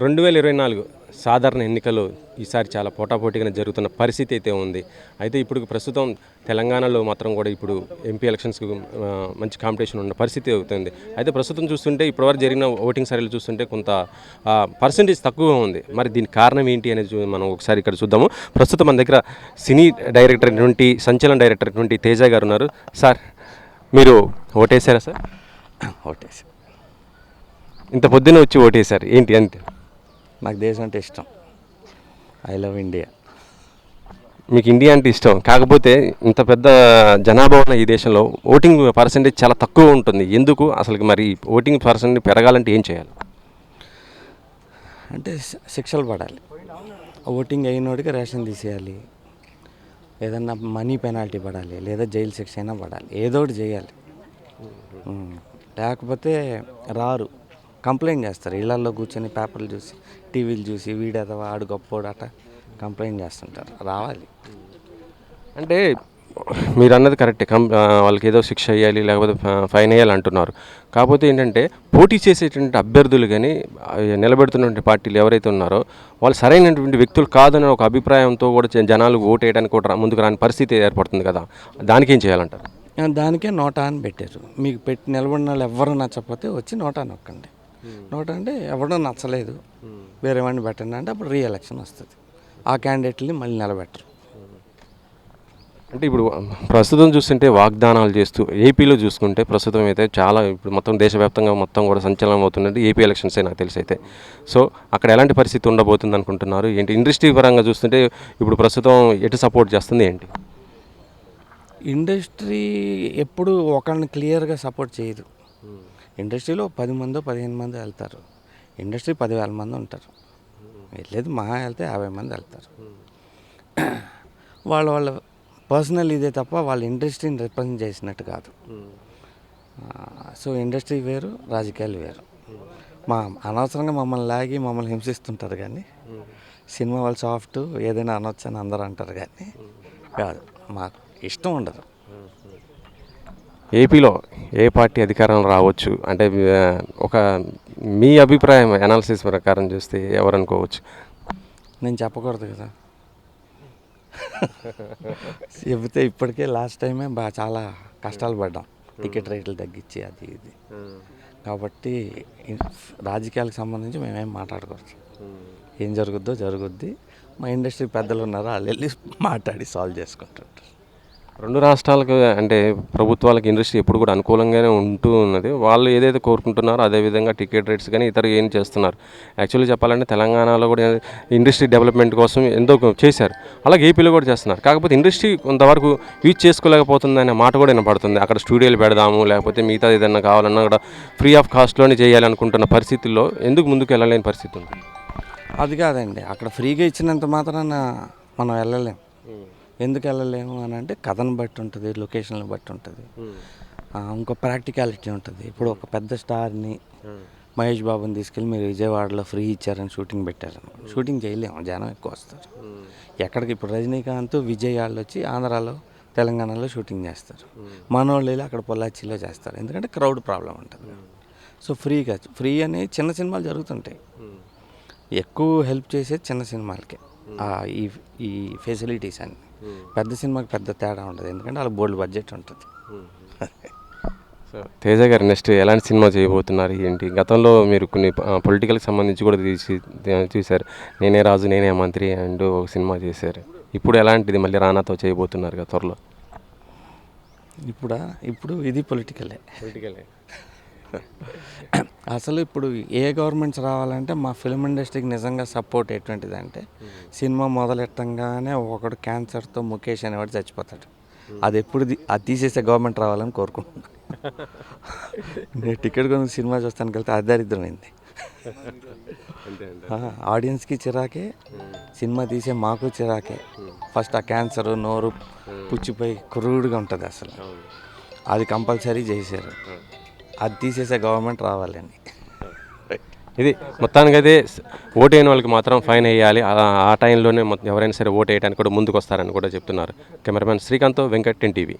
2024 సాధారణ ఎన్నికలు ఈసారి చాలా పోటాపోటీగా జరుగుతున్న పరిస్థితి అయితే ఉంది. అయితే ఇప్పుడు ప్రస్తుతం తెలంగాణలో మాత్రం కూడా ఇప్పుడు ఎంపీ ఎలక్షన్స్కి మంచి కాంపిటీషన్ ఉన్న పరిస్థితి అవుతుంది. అయితే ప్రస్తుతం చూస్తుంటే ఇప్పటివరకు జరిగిన ఓటింగ్ సర్వేలు చూస్తుంటే కొంత పర్సంటేజ్ తక్కువగా ఉంది. మరి దీనికి కారణం ఏంటి అనేది మనం ఒకసారి ఇక్కడ చూద్దాము. ప్రస్తుతం మన దగ్గర సినీ డైరెక్టర్ నుండి సంచలన డైరెక్టర్ నుండి తేజ గారు ఉన్నారు. సార్, మీరు ఓటేశారా సార్? ఓటేసి ఇంత పొద్దున్న వచ్చి ఓటేశారు ఏంటి అంతే? నాకు దేశం అంటే ఇష్టం. I love India. మీకు ఇండియా అంటే ఇష్టం, కాకపోతే ఇంత పెద్ద జనాభా ఉన్న ఈ దేశంలో ఓటింగ్ పర్సెంటేజ్ చాలా తక్కువ ఉంటుంది. ఎందుకు అసలు? మరి ఓటింగ్ పర్సెంటేజ్ పెరగాలంటే ఏం చేయాలి? అంటే శిక్షలు పడాలి. ఓటింగ్ అయినోడికి రేషన్ తీసేయాలి, ఏదన్నా మనీ పెనాల్టీ పడాలి, లేదా జైలు శిక్ష అయినా పడాలి, ఏదో ఒకటి చేయాలి. లేకపోతే రారు, కంప్లైంట్ చేస్తారు. ఇళ్లల్లో కూర్చొని పేపర్లు చూసి, టీవీలు చూసి, వీడేదవా ఆడు గొప్పోడట కంప్లైంట్ చేస్తుంటారు. రావాలి. అంటే మీరు అన్నది కరెక్టే. వాళ్ళకి ఏదో శిక్ష వేయాలి, లేకపోతే ఫైన్ వేయాలి అంటున్నారు. కాకపోతే ఏంటంటే పోటీ చేసేటువంటి అభ్యర్థులు కానీ నిలబెడుతున్నటువంటి పార్టీలు ఎవరైతే ఉన్నారో వాళ్ళు సరైనటువంటి వ్యక్తులు కాదనే ఒక అభిప్రాయంతో కూడా జనాలు ఓటు వేయడానికి కూడా ముందుకు రాని పరిస్థితి ఏర్పడుతుంది కదా. దానికి ఏం చేయాలంటారు? దానికే నోటా అని పెట్టారు. మీకు పెట్టి నిలబడిన వాళ్ళు ఎవరు నచ్చకపోతే వచ్చి నోటా నొక్కండి. నోటా అంటే ఎవడో నచ్చలేదు వేరే వాడిని పెట్టండి అంటే అప్పుడు రీఎలక్షన్ వస్తుంది. ఆ క్యాండిడేట్ని మళ్ళీ నిలబెట్టరు. అంటే ఇప్పుడు ప్రస్తుతం చూస్తుంటే వాగ్దానాలు చేస్తూ ఏపీలో చూసుకుంటే ప్రస్తుతం అయితే చాలా ఇప్పుడు మొత్తం దేశవ్యాప్తంగా మొత్తం కూడా సంచలనం అవుతుందంటే ఏపీ ఎలక్షన్సే నాకు తెలిసి అయితే. సో అక్కడ ఎలాంటి పరిస్థితి ఉండబోతుంది అనుకుంటున్నారు ఏంటి? ఇండస్ట్రీ పరంగా చూస్తుంటే ఇప్పుడు ప్రస్తుతం ఎటు సపోర్ట్ చేస్తుంది ఏంటి? ఇండస్ట్రీ ఎప్పుడు ఒకరిని క్లియర్గా సపోర్ట్ చేయదు. ఇండస్ట్రీలో 10 మందో 15 మంది వెళ్తారు. ఇండస్ట్రీ 10,000 మంది ఉంటారు. వెళ్ళేది మహా వెళ్తే 50 మంది వెళ్తారు. వాళ్ళ పర్సనల్ ఇదే తప్ప వాళ్ళ ఇండస్ట్రీని రిప్రజెంట్ చేసినట్టు కాదు. సో ఇండస్ట్రీ వేరు, రాజకీయాలు వేరు. అనవసరంగా మమ్మల్ని లాగి మమ్మల్ని హింసిస్తుంటారు. కానీ సినిమా వాళ్ళు సాఫ్ట్ ఏదైనా అనొచ్చు అని అందరూ అంటారు. కానీ కాదు, మాకు ఇష్టం ఉండదు. ఏపీలో ఏ పార్టీ అధికారం రావచ్చు అంటే ఒక మీ అభిప్రాయం అనాలిసిస్ ప్రకారం చూస్తే ఎవరు అనుకోవచ్చు? నేను చెప్పకూడదు కదా. చెబితే ఇప్పటికే లాస్ట్ టైమే చాలా కష్టాలు పడ్డాం, టికెట్ రేట్లు తగ్గించి అది ఇది. కాబట్టి రాజకీయాలకు సంబంధించి మేమేం మాట్లాడకూడదు. ఏం జరుగుద్ది. మా ఇండస్ట్రీ పెద్దలు ఉన్నారో వాళ్ళు వెళ్ళి మాట్లాడి సాల్వ్ చేసుకుంటుంటారు. రెండు రాష్ట్రాలకు అంటే ప్రభుత్వాలకు ఇండస్ట్రీ ఎప్పుడు కూడా అనుకూలంగానే ఉంటూ ఉన్నది. వాళ్ళు ఏదైతే కోరుకుంటున్నారో అదేవిధంగా టికెట్ రేట్స్ కానీ ఇతర ఏం చేస్తున్నారు. యాక్చువల్లీ చెప్పాలంటే తెలంగాణలో కూడా ఇండస్ట్రీ డెవలప్మెంట్ కోసం ఎంతో చేశారు, అలాగే ఏపీలో కూడా చేస్తున్నారు. కాకపోతే ఇండస్ట్రీ కొంతవరకు యూజ్ చేసుకోలేకపోతుంది అనే మాట కూడా వినపడుతుంది. అక్కడ స్టూడియోలు పెడదాము, లేకపోతే మిగతా ఏదైనా కావాలన్నా కూడా ఫ్రీ ఆఫ్ కాస్ట్లోనే చేయాలనుకుంటున్న పరిస్థితుల్లో ఎందుకు ముందుకు వెళ్ళలేని పరిస్థితి ఉంది? అది కాదండి, అక్కడ ఫ్రీగా ఇచ్చినంత మాత్రాన మనం వెళ్ళలేం. ఎందుకు వెళ్ళలేము అని అంటే కథను బట్టి ఉంటుంది, లొకేషన్ని బట్టి ఉంటుంది, ఇంకో ప్రాక్టికాలిటీ ఉంటుంది. ఇప్పుడు ఒక పెద్ద స్టార్ని మహేష్ బాబుని తీసుకెళ్ళి మీరు విజయవాడలో ఫ్రీ ఇచ్చారని షూటింగ్ పెట్టారని షూటింగ్ చేయలేము, జనం ఎక్కువ వస్తారు. ఎక్కడికి ఇప్పుడు రజనీకాంత్ విజయ్ వాళ్ళు వచ్చి ఆంధ్రాలో తెలంగాణలో షూటింగ్ చేస్తారు. మనోళ్ళు వెళ్ళి అక్కడ పొల్లాచిలో చేస్తారు, ఎందుకంటే క్రౌడ్ ప్రాబ్లం ఉంటుంది. సో ఫ్రీ అనే చిన్న సినిమాలు జరుగుతుంటాయి. ఎక్కువ హెల్ప్ చేసేది చిన్న సినిమాలకే ఈ ఫెసిలిటీస్ అన్నీ. పెద్ద సినిమాకి పెద్ద తేడా ఉంటుంది, ఎందుకంటే వాళ్ళకి బోల్డ్ బడ్జెట్ ఉంటుంది. సో తేజ గారు నెక్స్ట్ ఎలాంటి సినిమా చేయబోతున్నారు ఏంటి? గతంలో మీరు కొన్ని పొలిటికల్కి సంబంధించి కూడా చూశారు, నేనే రాజు నేనే మంత్రి అంటూ ఒక సినిమా చేశారు. ఇప్పుడు ఎలాంటిది మళ్ళీ రానాతో చేయబోతున్నారు కదా త్వరలో? ఇప్పుడు ఇది పొలిటికలే. అసలు ఇప్పుడు ఏ గవర్నమెంట్స్ రావాలంటే మా ఫిల్మ్ ఇండస్ట్రీకి నిజంగా సపోర్ట్ ఎటువంటిదంటే, సినిమా మొదలెట్టంగానే ఒకడు క్యాన్సర్తో ముఖేష్ అనేవాడు చచ్చిపోతాడు. అది అది తీసేసే గవర్నమెంట్ రావాలని కోరుకుంటున్నాను. నేను టికెట్ కొని సినిమా చూస్తానికి వెళ్తే అది దరిద్రమైంది. ఆడియన్స్కి చిరాకే, సినిమా తీసే మాకు చిరాకే. ఫస్ట్ ఆ క్యాన్సర్ నోరు పుచ్చిపోయి క్రూడ్గా ఉంటుంది. అసలు అది కంపల్సరీ చేశారు, అది తీసేసే గవర్నమెంట్ రావాలని. ఇది మొత్తానికైతే ఓటు అయిన వాళ్ళకి మాత్రం ఫైన్ వేయాలి, ఆ టైంలోనే ఎవరైనా సరే ఓటు వేయడానికి కూడా ముందుకు వస్తారని కూడా చెప్తున్నారు. Cameraman Srikanth, Venkat, 10 TV.